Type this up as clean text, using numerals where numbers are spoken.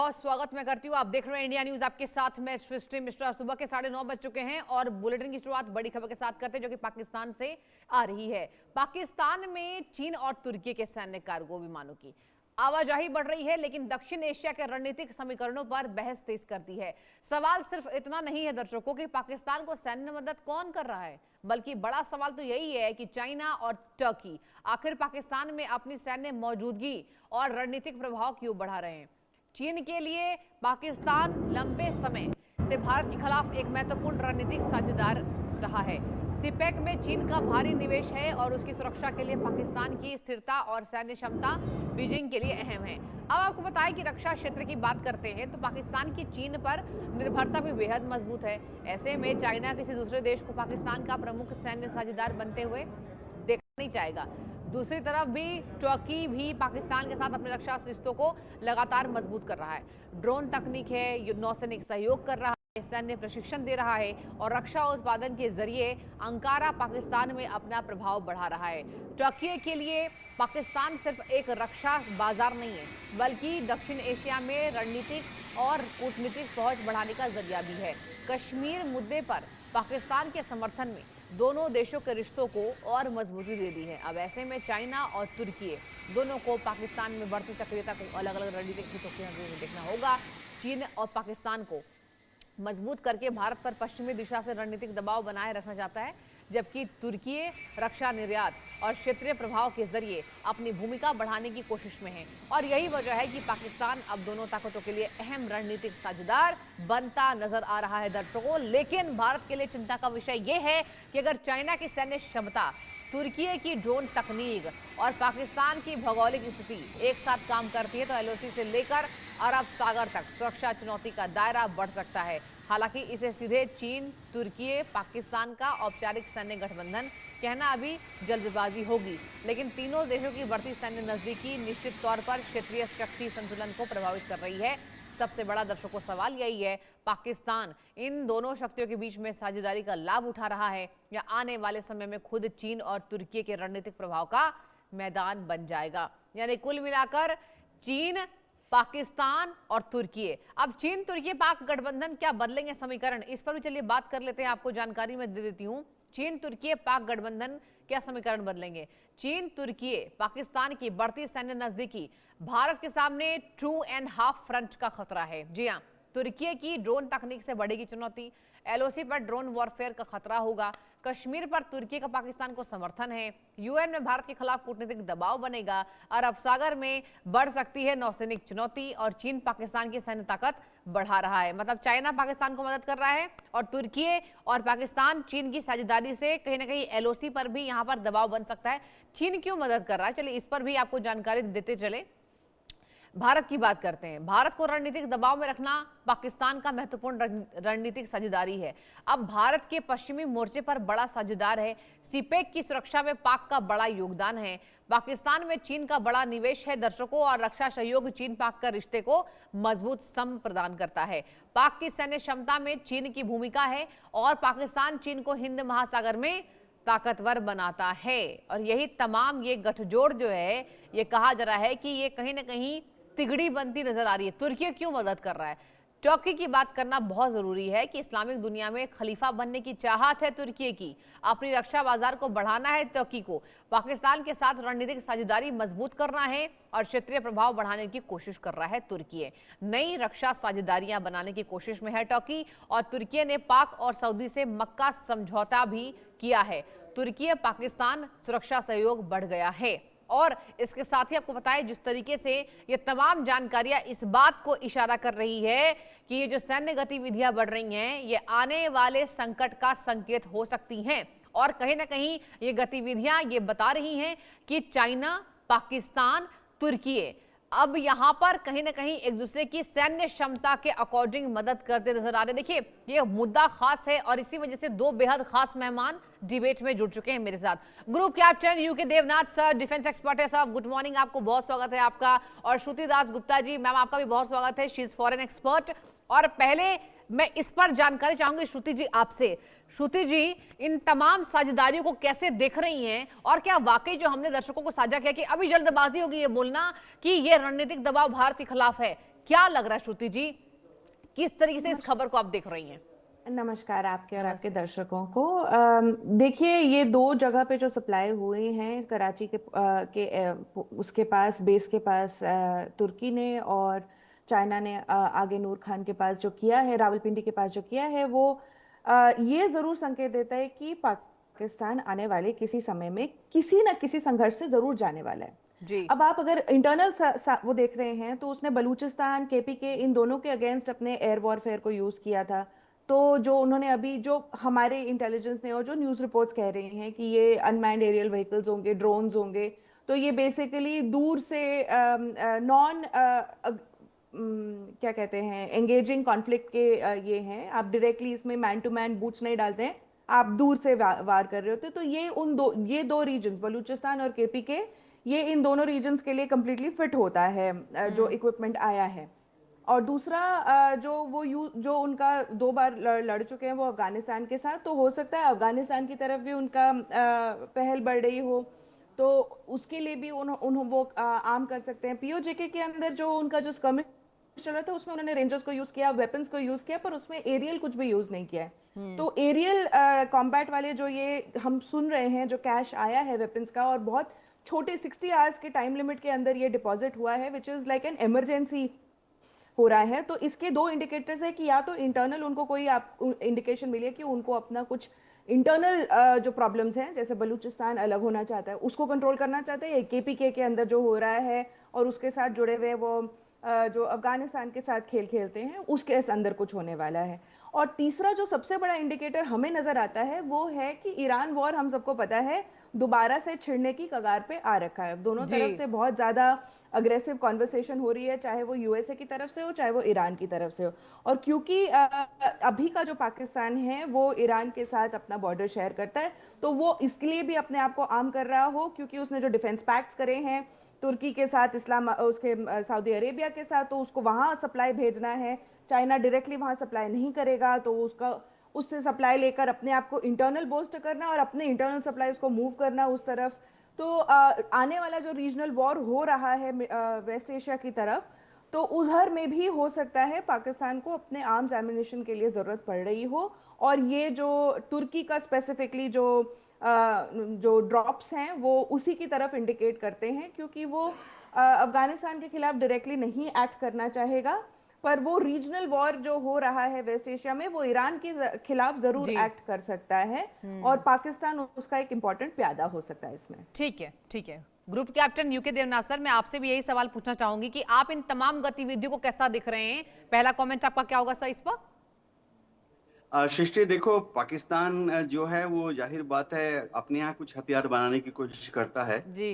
बहुत स्वागत मैं करती हूँ। आप देख रहे हैं इंडिया न्यूज, आपके साथ मैं सृष्टि मिश्रा। सुबह के 9:30 बज चुके हैं और बुलेटिन की शुरुआत बड़ी खबर के साथ करते हैं जो कि पाकिस्तान से आ रही है। पाकिस्तान में चीन और तुर्की के सैन्य कार्गो विमानों की आवाजाही बढ़ रही है, लेकिन दक्षिण एशिया के रणनीतिक समीकरणों पर बहस तेज कर दी है। सवाल सिर्फ इतना नहीं है दर्शकों कि पाकिस्तान को सैन्य मदद कौन कर रहा है, बल्कि बड़ा सवाल तो यही है कि चाइना और टर्की आखिर पाकिस्तान में अपनी सैन्य मौजूदगी और रणनीतिक प्रभाव क्यों बढ़ा रहे हैं। चीन के लिए पाकिस्तान लंबे समय से भारत के खिलाफ एक महत्वपूर्ण रणनीतिक साझेदार रहा है। सिपेक में चीन का भारी निवेश है और उसकी सुरक्षा के लिए पाकिस्तान की स्थिरता और सैन्य क्षमता बीजिंग के लिए अहम है। अब आपको बताएं कि रक्षा क्षेत्र की बात करते हैं तो पाकिस्तान की चीन पर निर्भरता भी बेहद मजबूत है। ऐसे में चाइना किसी दूसरे देश को पाकिस्तान का प्रमुख सैन्य साझेदार बनते हुए देखना नहीं चाहेगा। दूसरी तरफ भी तुर्की भी पाकिस्तान के साथ अपने रक्षा रिश्तों को लगातार मजबूत कर रहा है। ड्रोन तकनीक है, नौसैनिक सहयोग कर रहा है, सैन्य प्रशिक्षण दे रहा है और रक्षा उत्पादन के जरिए अंकारा पाकिस्तान में अपना प्रभाव बढ़ा रहा है। तुर्की के लिए पाकिस्तान सिर्फ एक रक्षा बाजार नहीं है, बल्कि दक्षिण एशिया में रणनीतिक और कूटनीतिक पहुंच बढ़ाने का जरिया भी है। कश्मीर मुद्दे पर पाकिस्तान के समर्थन में दोनों देशों के रिश्तों को और मजबूती दे दी है। अब ऐसे में चाइना और तुर्की दोनों को पाकिस्तान में बढ़ती सक्रियता को अलग अलग रणनीतिक हितों के नजर में देखना होगा। चीन और पाकिस्तान को मजबूत करके भारत पर पश्चिमी दिशा से रणनीतिक दबाव बनाए रखना चाहता है, जबकि तुर्की रक्षा निर्यात और क्षेत्रीय प्रभाव के जरिए अपनी भूमिका बढ़ाने की कोशिश में है। और यही वजह है कि पाकिस्तान अब दोनों ताकतों के लिए अहम रणनीतिक साझेदार बनता नजर आ रहा है दर्शकों। लेकिन भारत के लिए चिंता का विषय यह है कि अगर चाइना की सैन्य क्षमता, तुर्की की ड्रोन तकनीक और पाकिस्तान की भौगोलिक स्थिति एक साथ काम करती है तो एलओसी से लेकर अरब सागर तक सुरक्षा चुनौती का दायरा बढ़ सकता है। हालांकि इसे सीधे चीन, तुर्की, पाकिस्तान का औपचारिक सैन्य गठबंधन कहना अभी जल्दबाजी होगी, लेकिन तीनों देशों की बढ़ती सैन्य नजदीकी निश्चित तौर पर क्षेत्रीय शक्ति संतुलन को प्रभावित कर रही है। सबसे बड़ा दर्शकों सवाल यही है, पाकिस्तान इन दोनों शक्तियों के बीच में साझेदारी का लाभ उठा रहा है या आने वाले समय में खुद चीन और तुर्की के रणनीतिक प्रभाव का मैदान बन जाएगा। यानी कुल मिलाकर चीन, पाकिस्तान और तुर्की। अब चीन, तुर्की, पाक गठबंधन क्या बदलेंगे समीकरण, इस पर भी चलिए बात कर लेते हैं। आपको जानकारी मैं दे देती हूँ। चीन, तुर्की, पाक गठबंधन क्या समीकरण बदलेंगे। चीन, तुर्की, पाकिस्तान की बढ़ती सैन्य नजदीकी भारत के सामने 2.5 फ्रंट का खतरा है। जी हाँ, तुर्की की ड्रोन तकनीक से बढ़ेगी चुनौती, एलओसी पर ड्रोन वॉरफेयर का खतरा होगा, कश्मीर पर तुर्की का पाकिस्तान को समर्थन है, यूएन में भारत के खिलाफ कूटनीतिक दबाव बनेगा, अरब सागर में बढ़ सकती है नौसैनिक चुनौती और चीन पाकिस्तान की सैन्य ताकत बढ़ा रहा है। मतलब चाइना पाकिस्तान को मदद कर रहा है और तुर्की और पाकिस्तान चीन की साझेदारी से कहीं ना कहीं एलओसी पर भी यहाँ पर दबाव बन सकता है। चीन क्यों मदद कर रहा है, चलिए इस पर भी आपको जानकारी देते चले। भारत की बात करते हैं। भारत को रणनीतिक दबाव में रखना पाकिस्तान का महत्वपूर्ण रणनीतिक साझेदारी है। अब भारत के पश्चिमी मोर्चे पर बड़ा साझेदार है। सीपेक की सुरक्षा में पाक का बड़ा योगदान है। पाकिस्तान में चीन का बड़ा निवेश है दर्शकों और रक्षा सहयोग चीन पाक का रिश्ते को मजबूत स्तंभ प्रदान करता है। पाक की सैन्य क्षमता में चीन की भूमिका है और पाकिस्तान चीन को हिंद महासागर में ताकतवर बनाता है। और यही तमाम ये गठजोड़ जो है, ये कहा जा रहा है कि ये कहीं ना कहीं तिगड़ी बनती नजर आ रही है। तुर्की क्यों मदद कर रहा है, तुर्की की बात करना बहुत जरूरी है कि इस्लामिक दुनिया में खलीफा बनने की चाहत है तुर्की की, अपनी रक्षा बाजार को बढ़ाना है तुर्की को, पाकिस्तान के साथ रणनीतिक साझेदारी मजबूत करना है और क्षेत्रीय प्रभाव बढ़ाने की कोशिश कर रहा है तुर्की। नई रक्षा साझेदारियां बनाने की कोशिश में है तुर्की और तुर्की ने पाक और सऊदी से मक्का समझौता भी किया है। तुर्की पाकिस्तान सुरक्षा सहयोग बढ़ गया है और इसके साथ ही आपको बताएं जिस तरीके से ये तमाम जानकारियां इस बात को इशारा कर रही है कि ये जो सैन्य गतिविधियां बढ़ रही हैं ये आने वाले संकट का संकेत हो सकती हैं और कहीं ना कहीं ये गतिविधियां ये बता रही हैं कि चाइना, पाकिस्तान, तुर्की अब यहां पर कहीं ना कहीं एक दूसरे की सैन्य क्षमता के अकॉर्डिंग मदद करते नजर आ रहे हैं। देखिए ये मुद्दा खास है और इसी वजह से दो बेहद खास मेहमान डिबेट में जुड़ चुके हैं मेरे साथ। Group captain UK Devnath sir, defence expert है साहब, गुड मॉर्निंग, आपको बहुत स्वागत है आपका। और श्रुति दास गुप्ता जी मैम, आपका भी बहुत स्वागत है, शी इज फॉरेन एक्सपर्ट। और पहले मैं इस पर जानकारी चाहूंगी श्रुति जी आपसे। श्रुति जी, इन तमाम साझेदारियों को कैसे देख रही हैं और क्या वाकई जो हमने दर्शकों को साझा किया कि अभी जल्दबाजी होगी ये बोलना कि ये रणनीतिक दबाव भारत के खिलाफ है, क्या लग रहा है श्रुति जी, किस तरीके से इस खबर को आप देख रही हैं? नमस्कार आपके और आपके दर्शकों को। देखिए, ये दो जगह पे जो सप्लाई हुई हैं, कराची उसके पास, बेस के पास तुर्की ने, और चाइना ने आगे नूर खान के पास जो किया है, रावलपिंडी के पास जो किया है, वो ये जरूर संकेत देता है कि पाकिस्तान आने वाले किसी समय में किसी न किसी संघर्ष से जरूर जाने वाला है। जी। अब आप अगर इंटरनल वो देख रहे हैं, तो उसने बलूचिस्तान, केपीके, इन दोनों के अगेंस्ट अपने एयर वॉरफेयर को यूज किया था। तो जो उन्होंने अभी, जो हमारे इंटेलिजेंस ने और जो न्यूज़ रिपोर्ट्स कह रहे हैं कि ये अनमैन्ड एरियल व्हीकल्स होंगे, ड्रोन्स होंगे, तो ये बेसिकली दूर से नॉन क्या कहते हैं, एंगेजिंग कॉन्फ्लिक्ट के ये हैं। आप डायरेक्टली इसमें मैन टू मैन बूट्स नहीं डालते हैं, आप दूर से वार कर रहे होते। तो ये दो रीजन्स, बलूचिस्तान और केपीके, ये इन दोनों रीजन्स के लिए कम्प्लीटली फिट होता है जो इक्विपमेंट आया है। और दूसरा जो उनका 2 बार लड़ चुके हैं वो अफगानिस्तान के साथ, तो हो सकता है अफगानिस्तान की तरफ भी उनका पहल बढ़ रही हो, तो उसके लिए भी वो आर्म कर सकते हैं। पीओजेके के अंदर जो उनका जो स्कर्मिश चल रहा था, उसमें उन्होंने रेंजर्स को यूज किया, वेपन्स को यूज किया, पर उसमें एरियल कुछ भी यूज नहीं किया है। तो एरियल कॉम्बैट वाले जो ये हम सुन रहे हैं, जो कैश आया है वेपन्स का, और बहुत छोटे 60 आवर्स के टाइम लिमिट के अंदर ये डिपॉजिट हुआ है, which is like an emergency हो रहा है। तो इसके दो इंडिकेटर्स है कि या तो इंटरनल उनको कोई आप इंडिकेशन मिली है कि उनको अपना कुछ इंटरनल जो प्रॉब्लम्स हैं, जैसे बलूचिस्तान अलग होना चाहता है, उसको कंट्रोल करना चाहते हैं, केपीके के अंदर जो हो रहा है और उसके साथ जुड़े हुए वो जो अफगानिस्तान के साथ खेल खेलते हैं, उसके अंदर कुछ होने वाला है। और तीसरा जो सबसे बड़ा इंडिकेटर हमें नजर आता है वो है कि ईरान वॉर, हम सबको पता है, दोबारा से छिड़ने की कगार पे आ रखा है। दोनों तरफ से बहुत ज्यादा अग्रेसिव कॉन्वर्सेशन हो रही है, चाहे वो यूएसए की तरफ से हो, चाहे वो ईरान की तरफ से हो। और क्योंकि अभी का जो पाकिस्तान है वो ईरान के साथ अपना बॉर्डर शेयर करता है, तो वो इसके लिए भी अपने आप को आर्म कर रहा हो, क्योंकि उसने जो डिफेंस पैक्ट्स करे हैं तुर्की के साथ, उसके सऊदी अरेबिया के साथ, तो उसको वहां सप्लाई भेजना है। चाइना डायरेक्टली वहां सप्लाई नहीं करेगा, तो उससे सप्लाई लेकर अपने आप को इंटरनल बूस्ट करना और अपने इंटरनल सप्लाई को मूव करना उस तरफ। तो आने वाला जो रीजनल वॉर हो रहा है वेस्ट एशिया की तरफ, तो उधर में भी हो सकता है पाकिस्तान को अपने आर्म्स एम्युनिशन के लिए जरूरत पड़ रही हो। और ये जो तुर्की का स्पेसिफिकली जो ड्रॉप्स हैं, वो उसी की तरफ इंडिकेट करते हैं, क्योंकि वो अफगानिस्तान के खिलाफ डायरेक्टली नहीं एक्ट करना चाहेगा, पर वो रीजनल वॉर जो हो रहा है वेस्ट एशिया में, वो ईरान के खिलाफ जरूर एक्ट कर सकता है, और पाकिस्तान उसका एक इंपॉर्टेंट प्यादा हो सकता है इसमें। ठीक है, ठीक है। Group captain UK Devnath sir, मैं आपसे भी यही सवाल पूछना चाहूंगी कि आप इन तमाम गतिविधियों को कैसा दिख रहे हैं? पहला कमेंट आपका क्या होगा सर इस पर? सृष्टि, देखो, पाकिस्तान जो है वो जाहिर बात है अपने यहाँ कुछ हथियार बनाने की कोशिश करता है। जी।